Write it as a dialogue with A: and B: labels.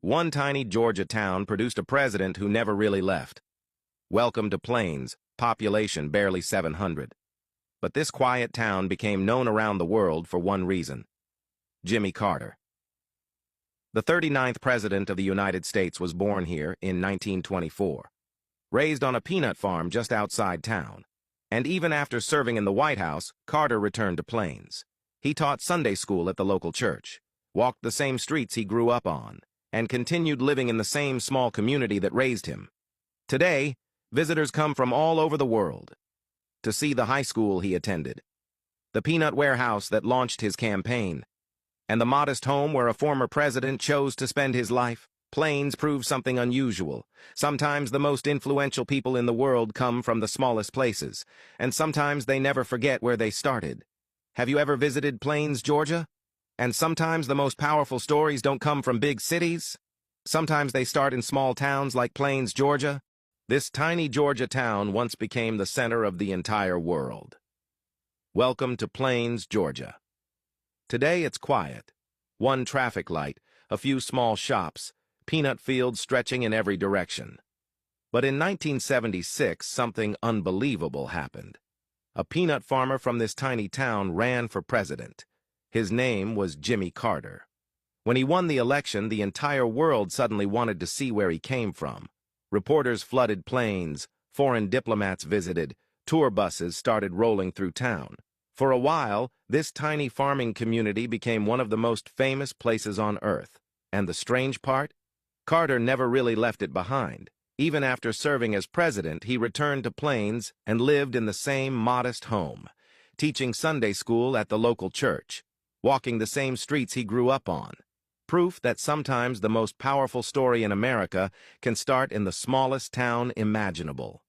A: One tiny Georgia town produced a president who never really left. Welcome to Plains, population barely 700. But this quiet town became known around the world for one reason: Jimmy Carter. The 39th President of the United States was born here in 1924, raised on a peanut farm just outside town. And even after serving in the White House, Carter returned to Plains. He taught Sunday school at the local church, walked the same streets he grew up on, and continued living in the same small community that raised him. Today, visitors come from all over the world to see the high school he attended, the peanut warehouse that launched his campaign, and the modest home where a former president chose to spend his life. Plains proves something unusual. Sometimes the most influential people in the world come from the smallest places, and sometimes they never forget where they started. Have you ever visited Plains, Georgia? And sometimes the most powerful stories don't come from big cities. Sometimes they start in small towns like Plains, Georgia. This tiny Georgia town once became the center of the entire world. Welcome to Plains, Georgia. Today it's quiet. One traffic light, a few small shops, peanut fields stretching in every direction. But in 1976, something unbelievable happened. A peanut farmer from this tiny town ran for president. His name was Jimmy Carter. When he won the election, the entire world suddenly wanted to see where he came from. Reporters flooded Plains, foreign diplomats visited, tour buses started rolling through town. For a while, this tiny farming community became one of the most famous places on earth. And the strange part? Carter never really left it behind. Even after serving as president, he returned to Plains and lived in the same modest home, teaching Sunday school at the local church, walking the same streets he grew up on. Proof that sometimes the most powerful story in America can start in the smallest town imaginable.